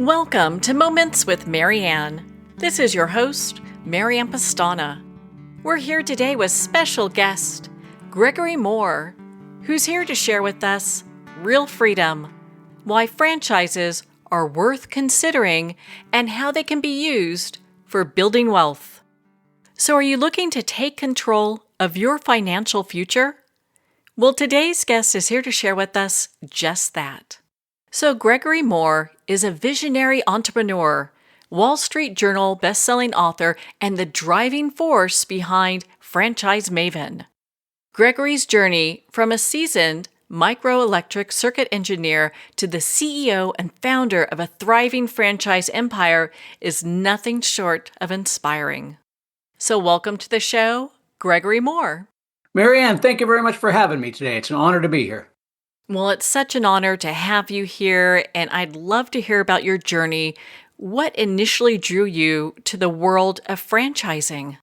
Welcome to Moments with Marianne. This is your host, Marianne Pastana. We're here today with special guest, Gregory Mohr, who's here to share with us real freedom, why franchises are worth considering, and how they can be used for building wealth. So are you looking to take control of your financial future? Well, today's guest is here to share with us just that. So Gregory Mohr is a visionary entrepreneur, Wall Street Journal best-selling author, and the driving force behind Franchise Maven. Gregory's journey from a seasoned microelectric circuit engineer to the CEO and founder of a thriving franchise empire is nothing short of inspiring. So welcome to the show, Gregory Mohr. Marianne, thank you very much for having me today. It's an honor to be here. Well, it's such an honor to have you here, and I'd love to hear about your journey. What initially drew you to the world of franchising?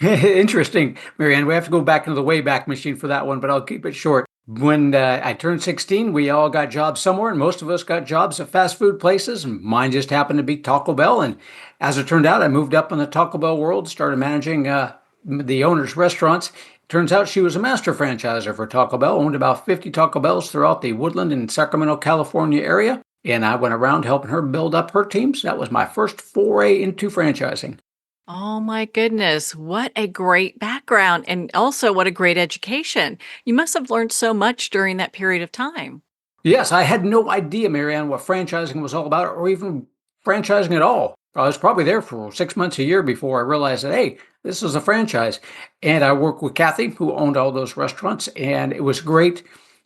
Interesting, Marianne. We have to go back into the Wayback Machine for that one, but I'll keep it short. When I turned 16, we all got jobs somewhere, and most of us got jobs at fast food places, and mine just happened to be Taco Bell. And as it turned out, I moved up in the Taco Bell world, started managing the owner's restaurants. Turns out she was a master franchisor for Taco Bell, owned about 50 Taco Bells throughout the Woodland and Sacramento, California area. And I went around helping her build up her teams. That was my first foray into franchising. Oh my goodness, what a great background, and also what a great education. You must have learned so much during that period of time. Yes, I had no idea, Marianne, what franchising was all about or even franchising at all. I was probably there for 6 months a year before I realized that, hey, this is a franchise. And I worked with Kathy, who owned all those restaurants. And it was great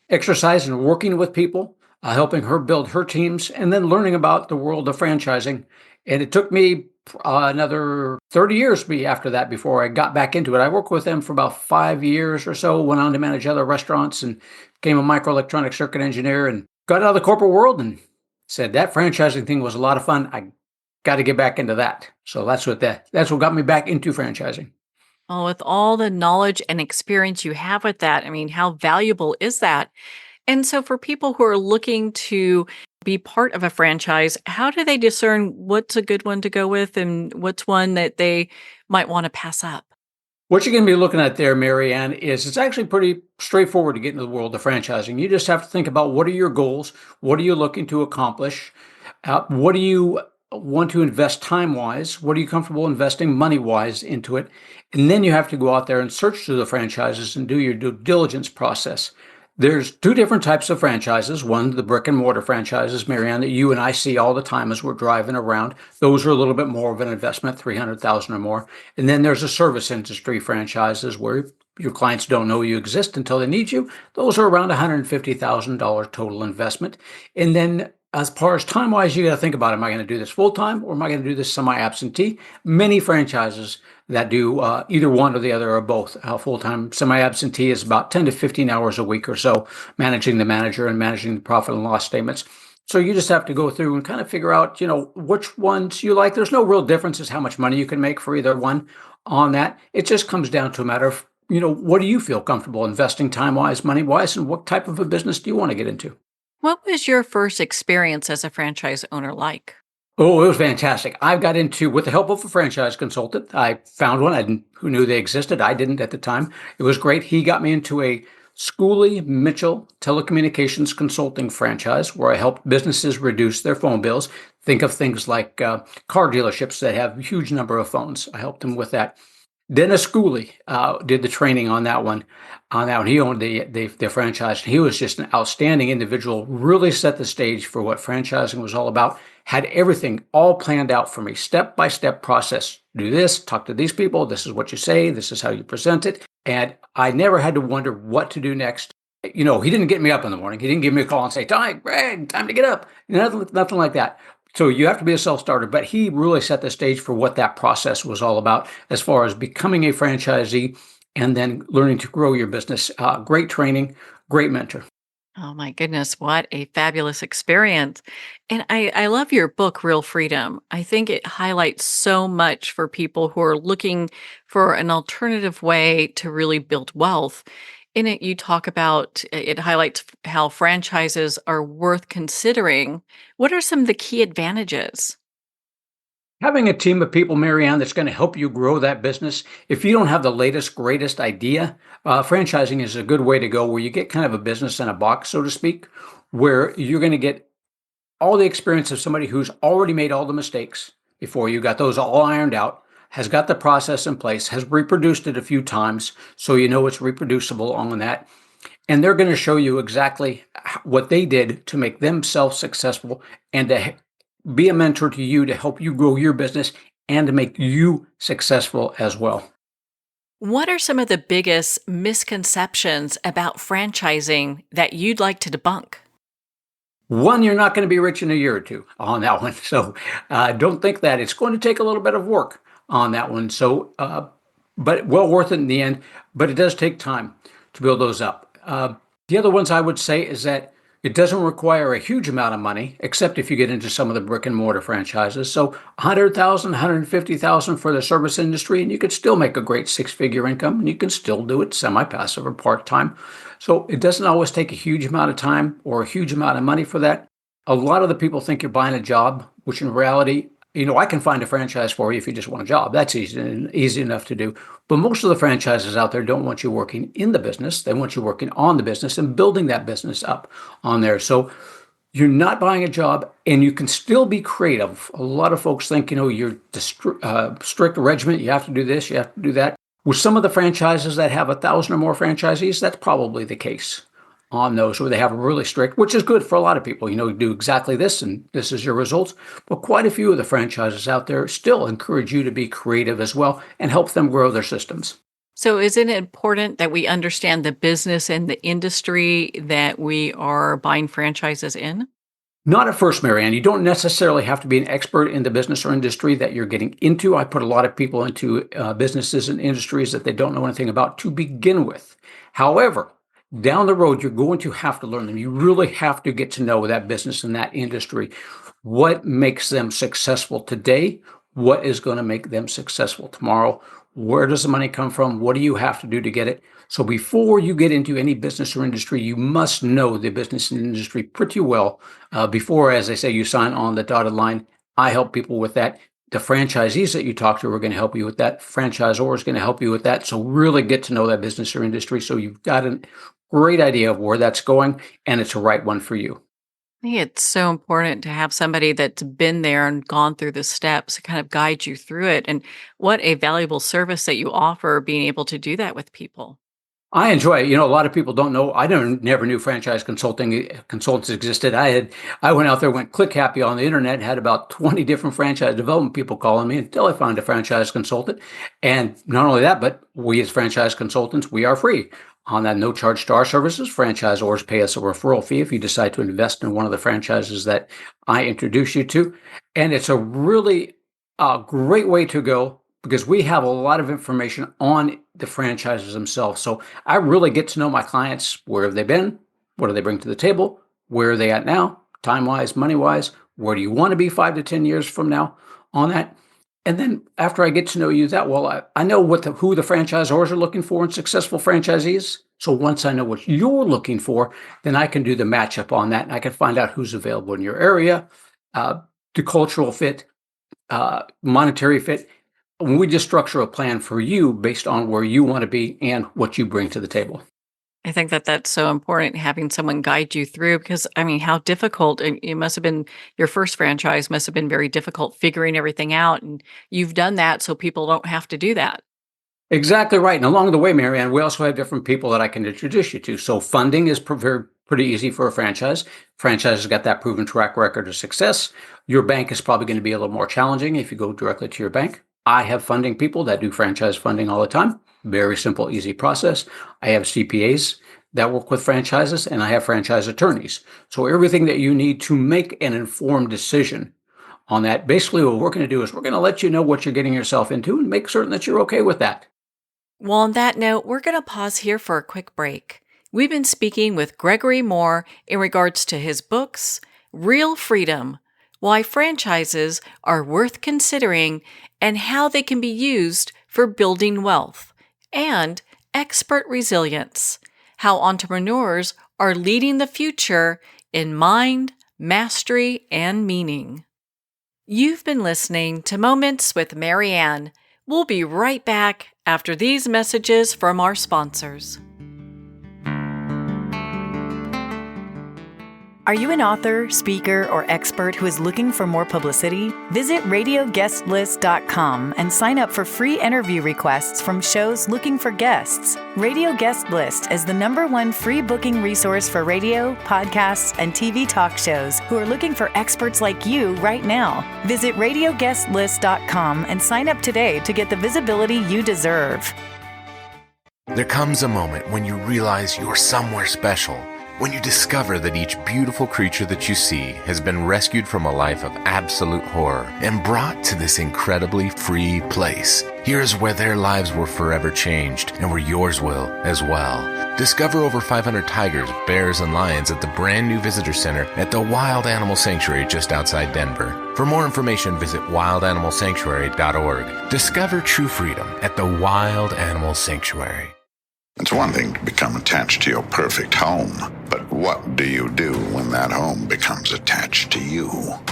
exercise in working with people, helping her build her teams, and then learning about the world of franchising. And it took me another 30 years after that before I got back into it. I worked with them for about 5 years or so, went on to manage other restaurants and became a microelectronic circuit engineer and got out of the corporate world and said that franchising thing was a lot of fun. I got to get back into that. So that's what got me back into franchising. Oh, with all the knowledge and experience you have with that, I mean, how valuable is that? And so for people who are looking to be part of a franchise, how do they discern what's a good one to go with and what's one that they might want to pass up? What you're going to be looking at there, Marianne, is it's actually pretty straightforward to get into the world of franchising. You just have to think about what are your goals? What are you looking to accomplish? What do you want to invest time-wise? What are you comfortable investing money-wise into it? And then you have to go out there and search through the franchises and do your due diligence process. There's two different types of franchises. One, the brick and mortar franchises, Marianne, that you and I see all the time as we're driving around. Those are a little bit more of an investment, 300,000 or more. And then there's the service industry franchises where your clients don't know you exist until they need you. Those are around $150,000 total investment. And then as far as time-wise, you got to think about, am I going to do this full-time or am I going to do this semi-absentee? Many franchises that do either one or the other or both. Full-time semi-absentee is about 10 to 15 hours a week or so, managing the manager and managing the profit and loss statements. So you just have to go through and kind of figure out, which ones you like. There's no real differences how much money you can make for either one on that. It just comes down to a matter of, what do you feel comfortable investing time-wise, money-wise, and what type of a business do you want to get into? What was your first experience as a franchise owner like? Oh, it was fantastic. I got into, with the help of a franchise consultant, I found one who knew they existed. I didn't at the time. It was great. He got me into a Schooley Mitchell telecommunications consulting franchise where I helped businesses reduce their phone bills. Think of things like car dealerships that have a huge number of phones. I helped them with that. Dennis Schooley did the training on that one. He owned the franchise. He was just an outstanding individual, really set the stage for what franchising was all about, had everything all planned out for me, step-by-step process. Do this, talk to these people, this is what you say, this is how you present it. And I never had to wonder what to do next. He didn't get me up in the morning. He didn't give me a call and say, Greg, time to get up. Nothing like that. So you have to be a self-starter, but he really set the stage for what that process was all about as far as becoming a franchisee and then learning to grow your business. Great training, great mentor. Oh my goodness, what a fabulous experience. And I love your book, Real Freedom. I think it highlights so much for people who are looking for an alternative way to really build wealth. In it, you talk about it highlights how franchises are worth considering. What are some of the key advantages? Having a team of people, Marianne, that's going to help you grow that business. If you don't have the latest, greatest idea, franchising is a good way to go where you get kind of a business in a box, so to speak, where you're going to get all the experience of somebody who's already made all the mistakes before you, got those all ironed out, has got the process in place, has reproduced it a few times, so you know it's reproducible on that. And they're going to show you exactly what they did to make themselves successful and to be a mentor to you to help you grow your business and to make you successful as well. What are some of the biggest misconceptions about franchising that you'd like to debunk? One, you're not going to be rich in a year or two on that one. So don't think that. It's going to take a little bit of work on that one. So, but well worth it in the end. But it does take time to build those up. The other ones I would say is that it doesn't require a huge amount of money, except if you get into some of the brick and mortar franchises. So 100,000, 150,000 for the service industry, and you could still make a great six-figure income, and you can still do it semi-passive or part-time. So it doesn't always take a huge amount of time or a huge amount of money for that. A lot of the people think you're buying a job, which in reality, I can find a franchise for you if you just want a job. That's easy enough to do. But most of the franchises out there don't want you working in the business. They want you working on the business and building that business up on there. So you're not buying a job and you can still be creative. A lot of folks think, you're the strict regiment. You have to do this, you have to do that. With some of the franchises that have 1,000 or more franchisees, that's probably the case on those where they have a really strict, which is good for a lot of people. Do exactly this and this is your results. But quite a few of the franchises out there still encourage you to be creative as well and help them grow their systems. So, isn't it important that we understand the business and the industry that we are buying franchises in? Not at first, Marianne. You don't necessarily have to be an expert in the business or industry that you're getting into. I put a lot of people into businesses and industries that they don't know anything about to begin with. However, down the road, you're going to have to learn them. You really have to get to know that business and that industry. What makes them successful today? What is going to make them successful tomorrow? Where does the money come from? What do you have to do to get it? So before you get into any business or industry, you must know the business and industry pretty well. Before, as I say, you sign on the dotted line. I help people with that. The franchisees that you talk to are going to help you with that. Franchisor is going to help you with that. So really get to know that business or industry so you've got a great idea of where that's going and it's the right one for you. I think it's so important to have somebody that's been there and gone through the steps to kind of guide you through it. And what a valuable service that you offer being able to do that with people. I enjoy it. A lot of people don't know. I never knew franchise consultants existed. I went out there, went click happy on the internet, had about 20 different franchise development people calling me until I found a franchise consultant. And not only that, but we as franchise consultants, we are free on that no charge to our services. Franchisors pay us a referral fee if you decide to invest in one of the franchises that I introduce you to. And it's a really great way to go because we have a lot of information on the franchises themselves. So I really get to know my clients. Where have they been? What do they bring to the table? Where are they at now? Time wise, money wise, where do you want to be 5 to 10 years from now on that? And then after I get to know you that well, I know who the franchisors are looking for in successful franchisees. So once I know what you're looking for, then I can do the matchup on that. And I can find out who's available in your area, the cultural fit, monetary fit. We just structure a plan for you based on where you want to be and what you bring to the table. I think that that's so important having someone guide you through because I mean, how difficult it must have been. Your first franchise must have been very difficult figuring everything out. And you've done that so people don't have to do that. Exactly right. And along the way, Marianne, we also have different people that I can introduce you to. So funding is pretty easy for a franchise. Franchise has got that proven track record of success. Your bank is probably going to be a little more challenging if you go directly to your bank. I have funding people that do franchise funding all the time. Very simple, easy process. I have CPAs that work with franchises, and I have franchise attorneys. So everything that you need to make an informed decision on that. Basically, what we're going to do is we're going to let you know what you're getting yourself into and make certain that you're okay with that. Well, on that note, we're going to pause here for a quick break. We've been speaking with Gregory Mohr in regards to his books, Real Freedom, Why Franchises Are Worth Considering, and How They Can Be Used for Building Wealth, and Expert Resilience, how entrepreneurs are leading the future in mind, mastery, and meaning. You've been listening to Moments with Mary Ann. We'll be right back after these messages from our sponsors. Are you an author, speaker, or expert who is looking for more publicity? Visit radioguestlist.com and sign up for free interview requests from shows looking for guests. Radio Guest List is the #1 free booking resource for radio, podcasts, and TV talk shows who are looking for experts like you right now. Visit radioguestlist.com and sign up today to get the visibility you deserve. There comes a moment when you realize you're somewhere special. When you discover that each beautiful creature that you see has been rescued from a life of absolute horror and brought to this incredibly free place. Here's where their lives were forever changed and where yours will as well. Discover over 500 tigers, bears, and lions at the brand new visitor center at the Wild Animal Sanctuary just outside Denver. For more information, visit wildanimalsanctuary.org. Discover true freedom at the Wild Animal Sanctuary. It's one thing to become attached to your perfect home, but what do you do when that home becomes attached to you?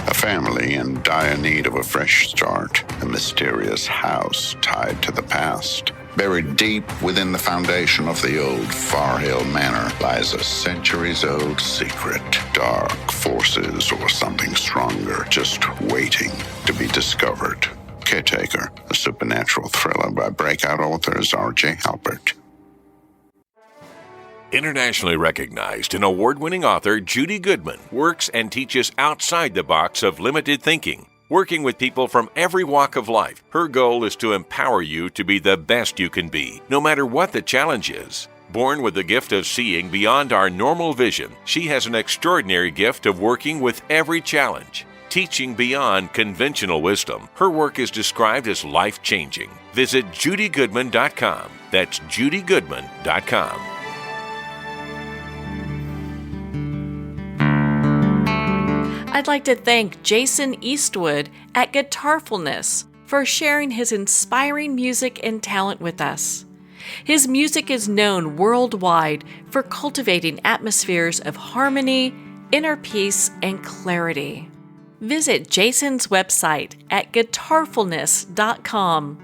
A family in dire need of a fresh start, a mysterious house tied to the past. Buried deep within the foundation of the old Far Hill Manor lies a centuries-old secret. Dark forces or something stronger just waiting to be discovered. Caretaker, a supernatural thriller by breakout authors R.J. Halpert. Internationally recognized and award-winning author Judy Goodman works and teaches outside the box of limited thinking. Working with people from every walk of life, her goal is to empower you to be the best you can be, no matter what the challenge is. Born with the gift of seeing beyond our normal vision, she has an extraordinary gift of working with every challenge. Teaching beyond conventional wisdom, her work is described as life-changing. Visit judygoodman.com. That's judygoodman.com. I'd like to thank Jason Eastwood at Guitarfulness for sharing his inspiring music and talent with us. His music is known worldwide for cultivating atmospheres of harmony, inner peace, and clarity. Visit Jason's website at guitarfulness.com.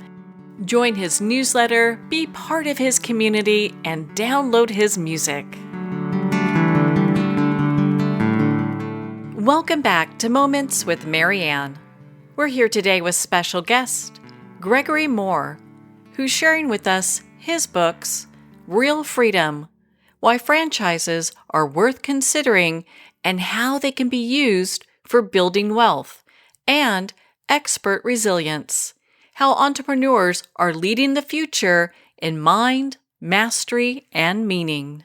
Join his newsletter, be part of his community, and download his music. Welcome back to Moments with Mary Ann. We're here today with special guest, Gregory Mohr, who's sharing with us his books, Real Freedom, Why Franchises Are Worth Considering and How They Can Be Used for Building Wealth, and Expert Resilience, How Entrepreneurs Are Leading the Future in Mind, Mastery, and Meaning.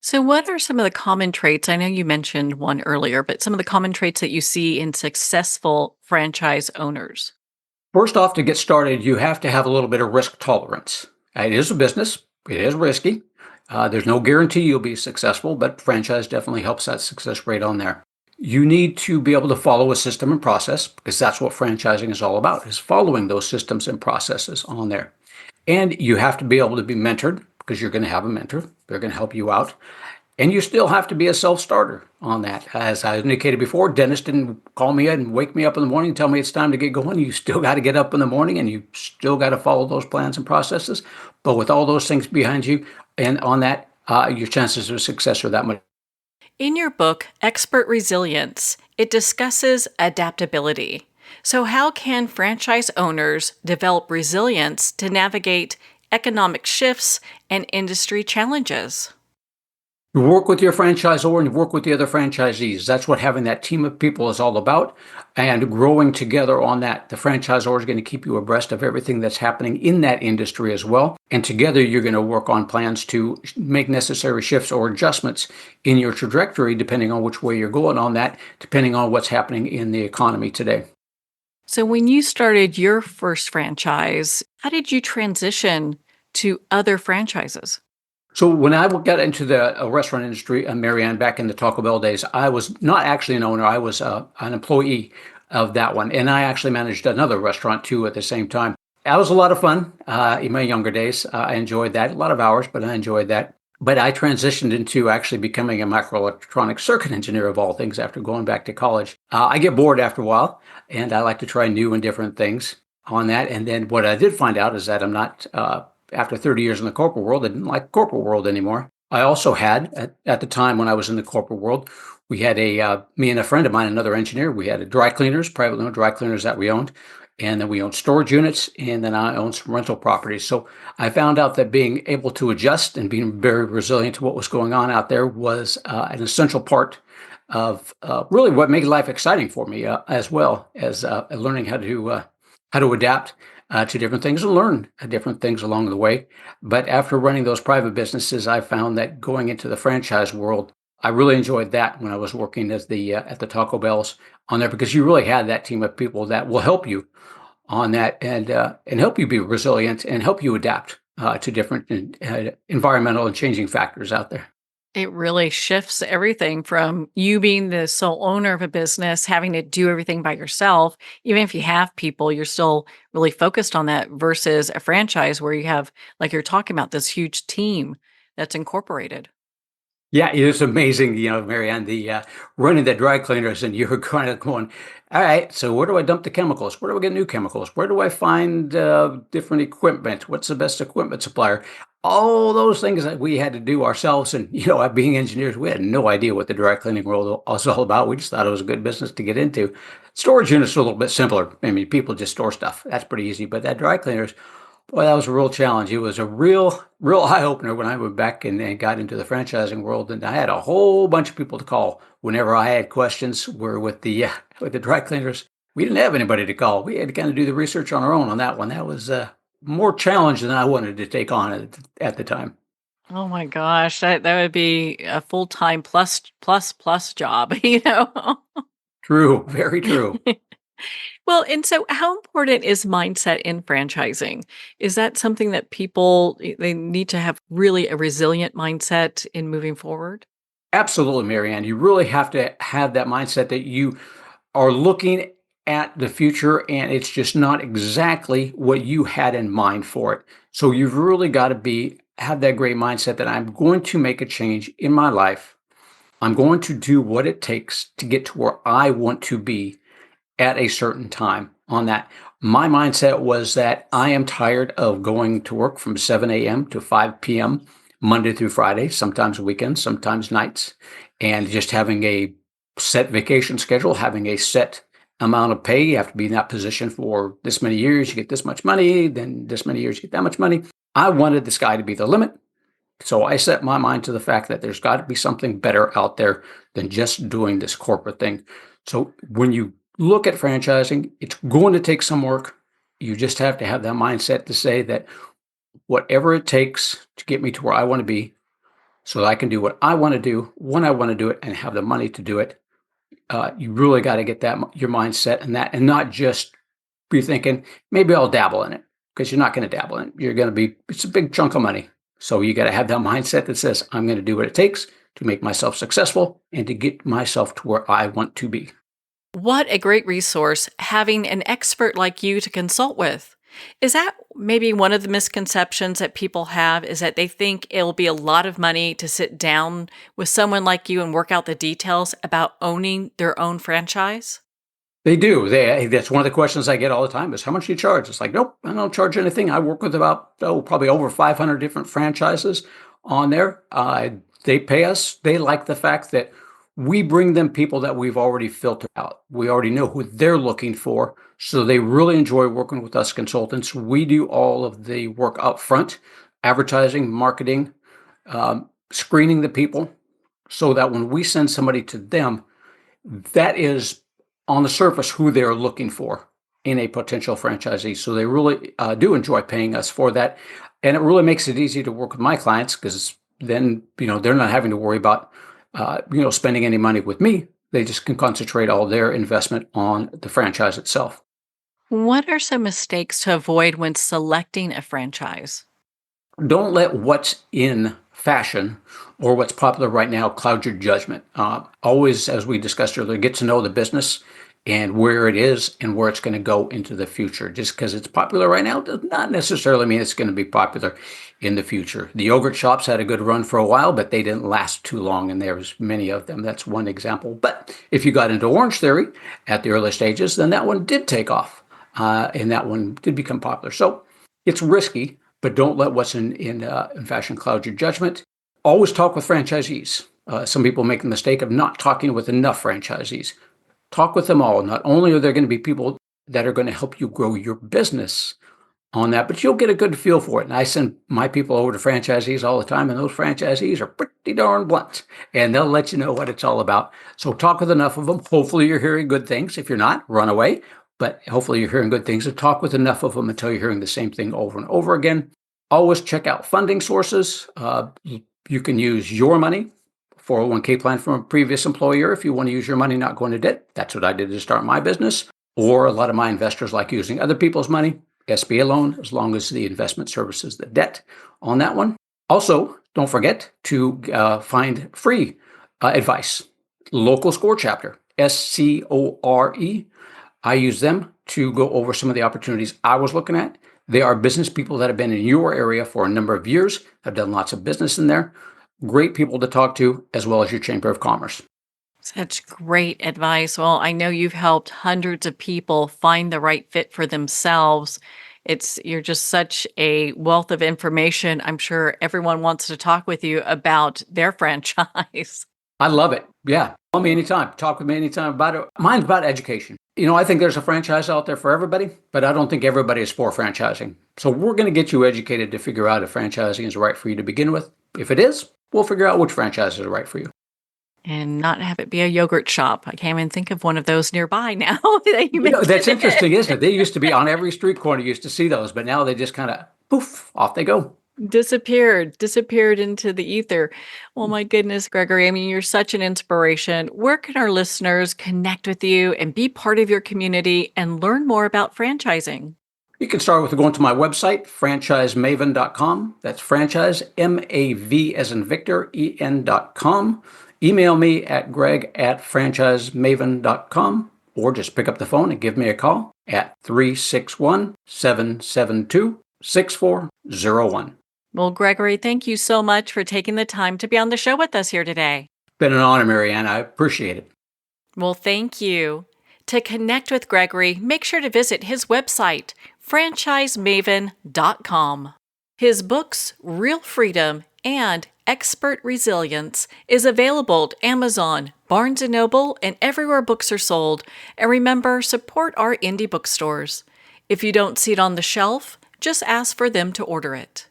So what are some of the common traits? I know you mentioned one earlier, but some of the common traits that you see in successful franchise owners. First off, to get started, you have to have a little bit of risk tolerance. It is a business. It is risky. There's no guarantee you'll be successful, but franchise definitely helps that success rate on there. You need to be able to follow a system and process, because that's what franchising is all about, is following those systems and processes on there. And you have to be able to be mentored, because you're going to have a mentor. They're going to help you out. And you still have to be a self-starter on that. As I indicated before, Dennis didn't call me and wake me up in the morning and tell me it's time to get going. You still got to get up in the morning and you still got to follow those plans and processes. But with all those things behind you and on that, your chances of success are that much. In your book, Expert Resilience, it discusses adaptability. So how can franchise owners develop resilience to navigate economic shifts and industry challenges? You work with your franchisor and you work with the other franchisees. That's what having that team of people is all about, and growing together on that. The franchisor is going to keep you abreast of everything that's happening in that industry as well. And together you're going to work on plans to make necessary shifts or adjustments in your trajectory, depending on which way you're going on that, depending on what's happening in the economy today. So when you started your first franchise, how did you transition to other franchises? So when I got into the restaurant industry, Mary Ann, back in the Taco Bell days, I was not actually an owner. I was an employee of that one. And I actually managed another restaurant too at the same time. That was a lot of fun in my younger days. I enjoyed that. A lot of hours, but I enjoyed that. But I transitioned into actually becoming a microelectronic circuit engineer of all things after going back to college. I get bored after a while, and I like to try new and different things on that. And then what I did find out is that I'm not, after 30 years in the corporate world, I didn't like the corporate world anymore. I also had, at the time when I was in the corporate world, we had me and a friend of mine, another engineer, we had a dry cleaners, privately owned dry cleaners that we owned. And then we owned storage units, and then I owned some rental properties. So I found out that being able to adjust and being very resilient to what was going on out there was an essential part of really what made life exciting for me, as well as learning how to adapt to different things and learn different things along the way. But after running those private businesses, I found that going into the franchise world, I really enjoyed that when I was working as the at the Taco Bells on there, because you really had that team of people that will help you on that and help you be resilient and help you adapt to different environmental and changing factors out there. It really shifts everything from you being the sole owner of a business, having to do everything by yourself. Even if you have people, you're still really focused on that versus a franchise where you have, like you're talking about, this huge team that's incorporated. Yeah, it is amazing, Marianne, the running the dry cleaners, and you're kind of going, all right, so where do I dump the chemicals? Where do I get new chemicals? Where do I find different equipment? What's the best equipment supplier? All those things that we had to do ourselves. And, being engineers, we had no idea what the dry cleaning world was all about. We just thought it was a good business to get into. Storage units are a little bit simpler. I mean, people just store stuff. That's pretty easy. But that dry cleaners, boy, that was a real challenge. It was a real eye opener when I went back and got into the franchising world, and I had a whole bunch of people to call whenever I had questions. Where with the with the dry cleaners, we didn't have anybody to call. We had to kind of do the research on our own on that one. That was more challenge than I wanted to take on at the time. Oh my gosh, that would be a full-time plus job, True, very true. Well, and so how important is mindset in franchising? Is that something that people they need to have really a resilient mindset in moving forward? Absolutely, Marianne. You really have to have that mindset that you are looking at the future and it's just not exactly what you had in mind for it. So you've really got to have that great mindset that I'm going to make a change in my life. I'm going to do what it takes to get to where I want to be at a certain time on that. My mindset was that I am tired of going to work from 7 a.m. to 5 p.m. Monday through Friday, sometimes weekends, sometimes nights, and just having a set vacation schedule, having a set amount of pay. You have to be in that position for this many years, you get this much money, then this many years, you get that much money. I wanted the sky to be the limit. So I set my mind to the fact that there's got to be something better out there than just doing this corporate thing. So when you look at franchising, it's going to take some work. You just have to have that mindset to say that whatever it takes to get me to where I want to be so that I can do what I want to do when I want to do it and have the money to do it. You really got to get that your mindset and that, and not just be thinking maybe I'll dabble in it, because you're not going to dabble in it. You're going to be, it's a big chunk of money. So you got to have that mindset that says I'm going to do what it takes to make myself successful and to get myself to where I want to be. What a great resource having an expert like you to consult with. Is that maybe one of the misconceptions that people have, is that they think it'll be a lot of money to sit down with someone like you and work out the details about owning their own franchise? They do. That's one of the questions I get all the time is how much do you charge? It's like, nope, I don't charge anything. I work with about, probably over 500 different franchises on there. They pay us. They like the fact that we bring them people that we've already filtered out. We already know who they're looking for. So they really enjoy working with us consultants. We do all of the work up front, advertising, marketing, screening the people, so that when we send somebody to them, that is on the surface who they're looking for in a potential franchisee. So they really do enjoy paying us for that. And it really makes it easy to work with my clients, because then, they're not having to worry about, spending any money with me. They just can concentrate all their investment on the franchise itself. What are some mistakes to avoid when selecting a franchise? Don't let what's in fashion or what's popular right now cloud your judgment. Always, as we discussed earlier, get to know the business and where it is and where it's going to go into the future. Just because it's popular right now does not necessarily mean it's going to be popular in the future. The yogurt shops had a good run for a while, but they didn't last too long, and there's many of them. That's one example. But if you got into Orange Theory at the early stages, then that one did take off, and that one did become popular. So it's risky, but don't let what's in fashion cloud your judgment. Always talk with franchisees. Some people make the mistake of not talking with enough franchisees. Talk with them all. Not only are there going to be people that are going to help you grow your business on that, but you'll get a good feel for it. And I send my people over to franchisees all the time, and those franchisees are pretty darn blunt, and they'll let you know what it's all about. So talk with enough of them. Hopefully you're hearing good things. If you're not, run away. But hopefully you're hearing good things, and talk with enough of them until you're hearing the same thing over and over again. Always check out funding sources. You can use your money, 401k plan from a previous employer. If you want to use your money not going to debt, that's what I did to start my business. Or a lot of my investors like using other people's money, SBA loan, as long as the investment services the debt on that one. Also, don't forget to find free advice. Local Score Chapter, SCORE. I use them to go over some of the opportunities I was looking at. They are business people that have been in your area for a number of years, have done lots of business in there. Great people to talk to, as well as your Chamber of Commerce. Such great advice. Well, I know you've helped hundreds of people find the right fit for themselves. You're just such a wealth of information. I'm sure everyone wants to talk with you about their franchise. I love it. Yeah. Call me anytime. Talk with me anytime about it. Mine's about education. I think there's a franchise out there for everybody, but I don't think everybody is for franchising. So we're going to get you educated to figure out if franchising is right for you to begin with. If it is, we'll figure out which franchise is right for you. And not have it be a yogurt shop. I can't even think of one of those nearby now. That's interesting, isn't it? They used to be on every street corner. You used to see those, but now they just kind of poof, off they go. Disappeared into the ether. Well, my goodness, Gregory, I mean, you're such an inspiration. Where can our listeners connect with you and be part of your community and learn more about franchising? You can start with going to my website, franchisemaven.com. That's franchise, MAV as in Victor, EN.com. Email me at greg@franchisemaven.com, or just pick up the phone and give me a call at 361-772-6401. Well, Gregory, thank you so much for taking the time to be on the show with us here today. Been an honor, Marianne. I appreciate it. Well, thank you. To connect with Gregory, make sure to visit his website, franchisemaven.com. His books, Real Freedom and Expert Resilience, is available at Amazon, Barnes & Noble, and everywhere books are sold. And remember, support our indie bookstores. If you don't see it on the shelf, just ask for them to order it.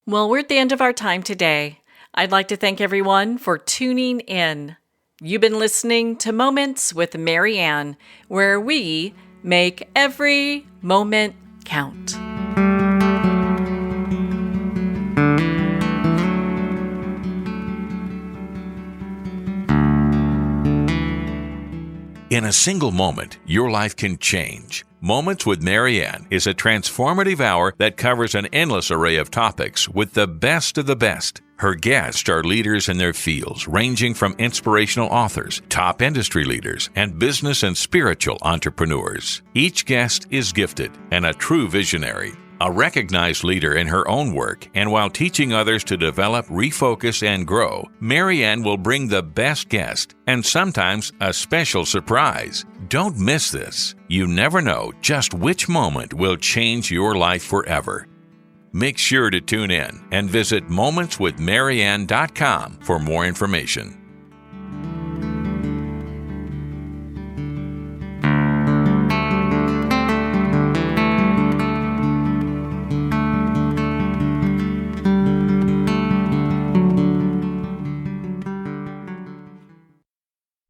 Well, we're at the end of our time today. I'd like to thank everyone for tuning in. You've been listening to Moments with Marianne, where we make every moment count. In a single moment, your life can change. Moments with Marianne is a transformative hour that covers an endless array of topics with the best of the best. Her guests are leaders in their fields, ranging from inspirational authors, top industry leaders, and business and spiritual entrepreneurs. Each guest is gifted and a true visionary, a recognized leader in her own work, and while teaching others to develop, refocus, and grow, Marianne will bring the best guest and sometimes a special surprise. Don't miss this. You never know just which moment will change your life forever. Make sure to tune in and visit momentswithmarianne.com for more information.